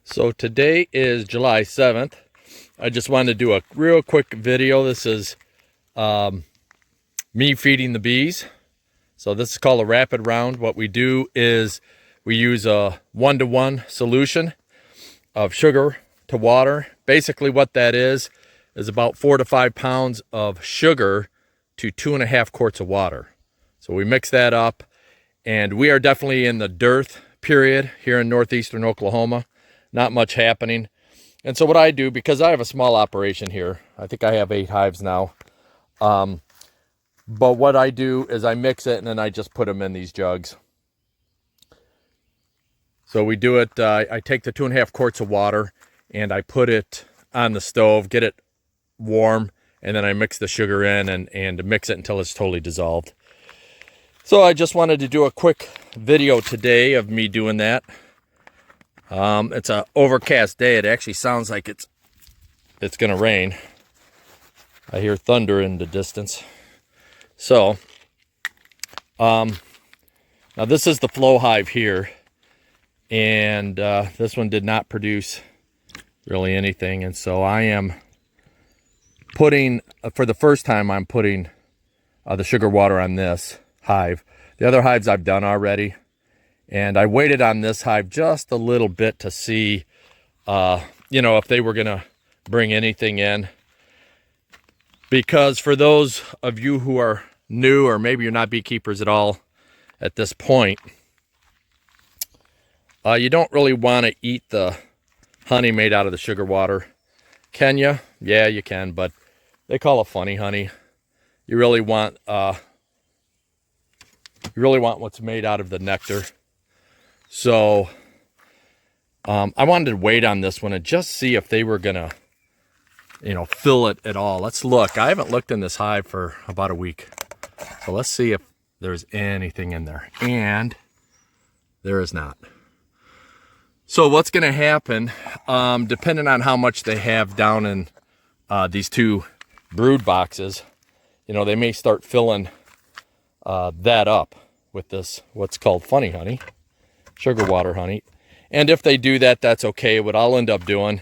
So today is July 7th. I just wanted to do a real quick video. This is me feeding the bees. So this is called a rapid round. What we do is we use a 1-to-1 solution of sugar to water. Basically what that is about 4 to 5 pounds of sugar to 2.5 quarts of water. So we mix that up, and we are definitely in the dearth period here in northeastern Oklahoma. Not much happening. And so what I do, because I have a small operation here, I think I have 8 hives now. But what I do is I mix it and then I just put them in these jugs. So we do it, I take the 2.5 quarts of water and I put it on the stove, get it warm, and then I mix the sugar in and mix it until it's totally dissolved. So I just wanted to do a quick video today of me doing that. It's an overcast day. It actually sounds like it's gonna rain. I hear thunder in the distance. So, now this is the flow hive here, and this one did not produce really anything, and so I am putting, for the first time, I'm putting the sugar water on this hive. The other hives I've done already. And I waited on this hive just a little bit to see, if they were going to bring anything in. Because for those of you who are new, or maybe you're not beekeepers at all at this point, you don't really want to eat the honey made out of the sugar water. Can you? Yeah, you can, but they call it funny honey. You really want what's made out of the nectar. So I wanted to wait on this one and just see if they were gonna, fill it at all. Let's look. I haven't looked in this hive for about a week. So let's see if there's anything in there. And there is not. So what's gonna happen, depending on how much they have down in these 2 brood boxes, they may start filling that up with this, what's called funny honey. Sugar water honey. And if they do that, that's okay. What I'll end up doing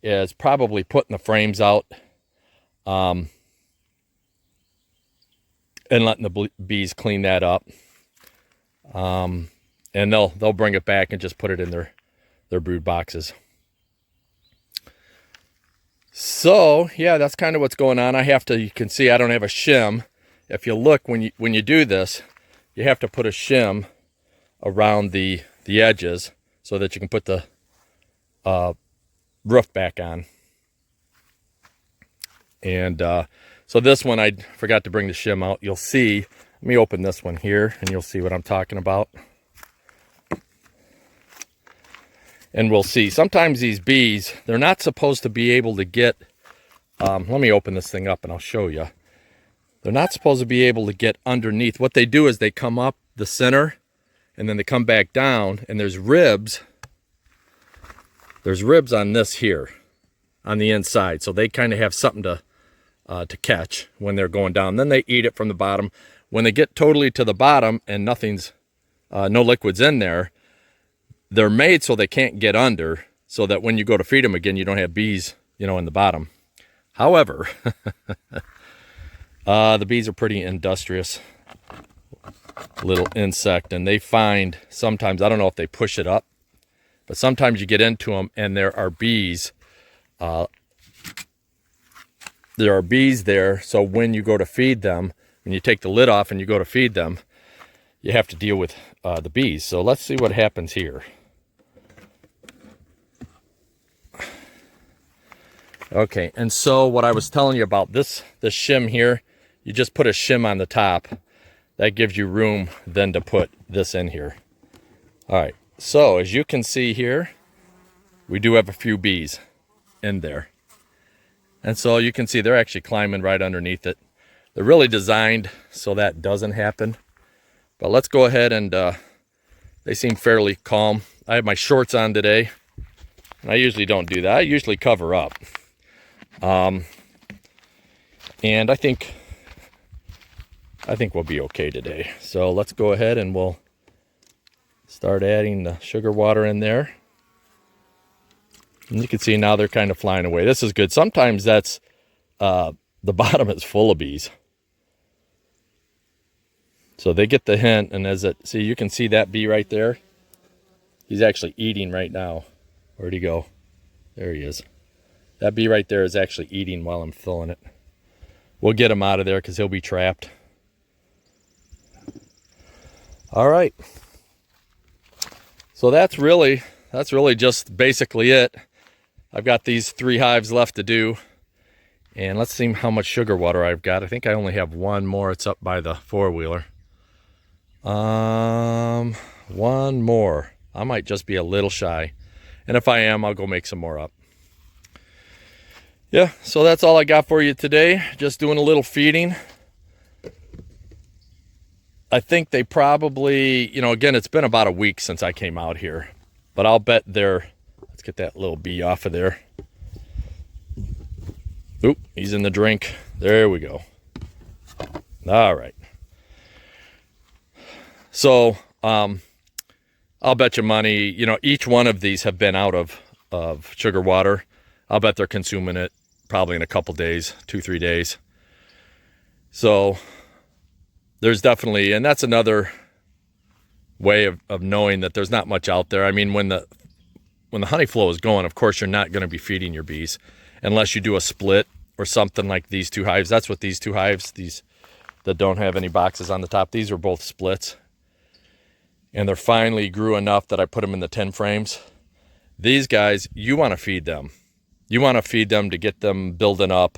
is probably putting the frames out and letting the bees clean that up. And they'll bring it back and just put it in their brood boxes. So yeah, that's kind of what's going on. You can see I don't have a shim. If you look, when you do this, you have to put a shim around the edges so that you can put the roof back on. And so this one, I forgot to bring the shim out. You'll see, let me open this one here and you'll see what I'm talking about. And we'll see, sometimes these bees, they're not supposed to be able to get, let me open this thing up and I'll show you. They're not supposed to be able to get underneath. What they do is they come up the center and then they come back down, and there's ribs. There's ribs on this here, on the inside. So they kind of have something to catch when they're going down. Then they eat it from the bottom. When they get totally to the bottom and nothing's, no liquids in there, they're made so they can't get under, so that when you go to feed them again, you don't have bees, in the bottom. However, the bees are pretty industrious little insect, and they find sometimes, I don't know if they push it up, but sometimes you get into them and there are bees there. So when you go to feed them, when you take the lid off and you go to feed them, you have to deal with the bees. So let's see what happens here. Okay, and so what I was telling you about this shim here, you just put a shim on the top. That gives you room then to put this in here. All right, so as you can see here, we do have a few bees in there. And so you can see they're actually climbing right underneath it. They're really designed so that doesn't happen. But let's go ahead and, they seem fairly calm. I have my shorts on today, and I usually don't do that. I usually cover up. And I think we'll be okay today. So let's go ahead and we'll start adding the sugar water in there. And you can see now they're kind of flying away. This is good. Sometimes that's the bottom is full of bees. So they get the hint, and see, you can see that bee right there. He's actually eating right now. Where'd he go? There he is. That bee right there is actually eating while I'm filling it. We'll get him out of there because he'll be trapped. All right. So that's really just basically it. I've got these 3 hives left to do. And let's see how much sugar water I've got. I think I only have one more. It's up by the 4-wheeler. One more. I might just be a little shy. And if I am, I'll go make some more up. Yeah, so that's all I got for you today. Just doing a little feeding. I think they probably, again, it's been about a week since I came out here. But I'll bet let's get that little bee off of there. Oop, he's in the drink. There we go. All right. So, I'll bet you money, each one of these have been out of sugar water. I'll bet they're consuming it probably in a couple days, 2-3 days. So there's definitely, and that's another way of knowing that there's not much out there. I mean, when the honey flow is going, of course, you're not going to be feeding your bees unless you do a split or something like these 2 hives. That's what these 2 hives, these that don't have any boxes on the top, these are both splits. And they're finally grew enough that I put them in the 10 frames. These guys, you want to feed them. You want to feed them to get them building up.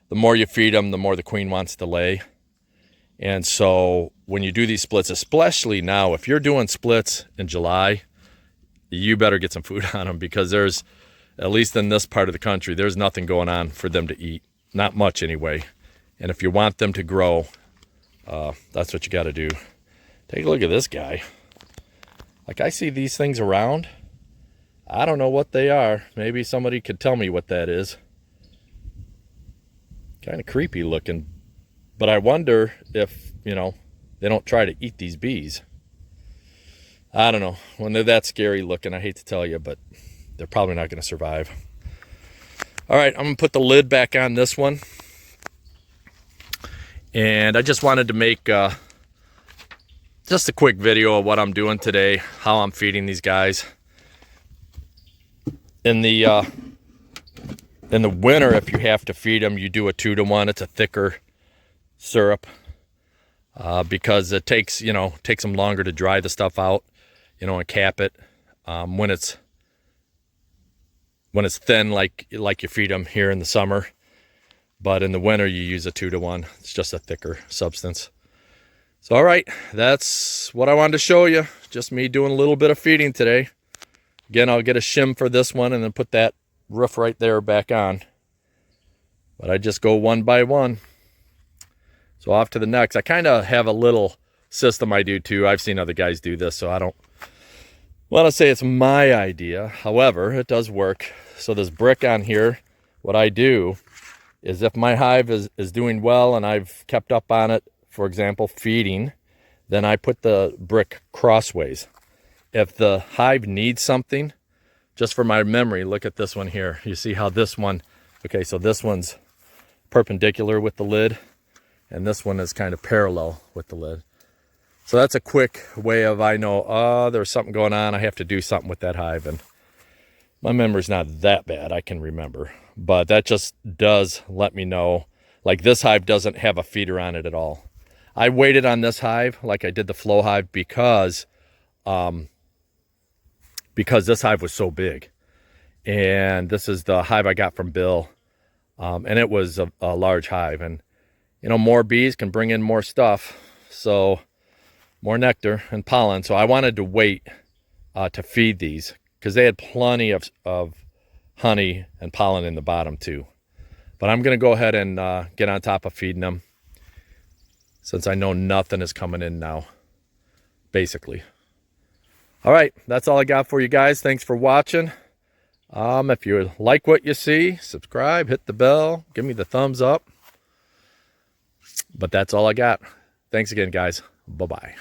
The more you feed them, the more the queen wants to lay. And so when you do these splits, especially now, if you're doing splits in July, you better get some food on them, because there's, at least in this part of the country, there's nothing going on for them to eat. Not much anyway. And if you want them to grow, that's what you got to do. Take a look at this guy. Like, I see these things around. I don't know what they are. Maybe somebody could tell me what that is. Kind of creepy looking. But I wonder if, they don't try to eat these bees. I don't know. When they're that scary looking, I hate to tell you, but they're probably not going to survive. All right, I'm going to put the lid back on this one. And I just wanted to make just a quick video of what I'm doing today, how I'm feeding these guys. In the winter, if you have to feed them, you do a 2-to-1. It's a thicker syrup because it takes them longer to dry the stuff out, and cap it. When it's thin, like you feed them here in the summer, but in the winter you use a 2-to-1. It's just a thicker substance. So, all right, that's what I wanted to show you. Just me doing a little bit of feeding today. Again, I'll get a shim for this one and then put that roof right there back on. But I just go one by one. So off to the next. I kind of have a little system I do too. I've seen other guys do this, so I don't want to say it's my idea. However, it does work. So this brick on here, what I do is if my hive is doing well and I've kept up on it, for example, feeding, then I put the brick crossways. If the hive needs something, just for my memory, look at this one here. You see how this one, okay, so this one's perpendicular with the lid, and this one is kind of parallel with the lid. So that's a quick way of, I know, there's something going on. I have to do something with that hive, and my memory's not that bad. I can remember, but that just does let me know. Like, this hive doesn't have a feeder on it at all. I waited on this hive like I did the flow hive because this hive was so big. And this is the hive I got from Bill. And it was a large hive. And, more bees can bring in more stuff. So more nectar and pollen. So I wanted to wait to feed these because they had plenty of honey and pollen in the bottom too. But I'm going to go ahead and get on top of feeding them, since I know nothing is coming in now, basically. All right, that's all I got for you guys. Thanks for watching. If you like what you see, subscribe, hit the bell, give me the thumbs up. But that's all I got. Thanks again, guys. Bye-bye.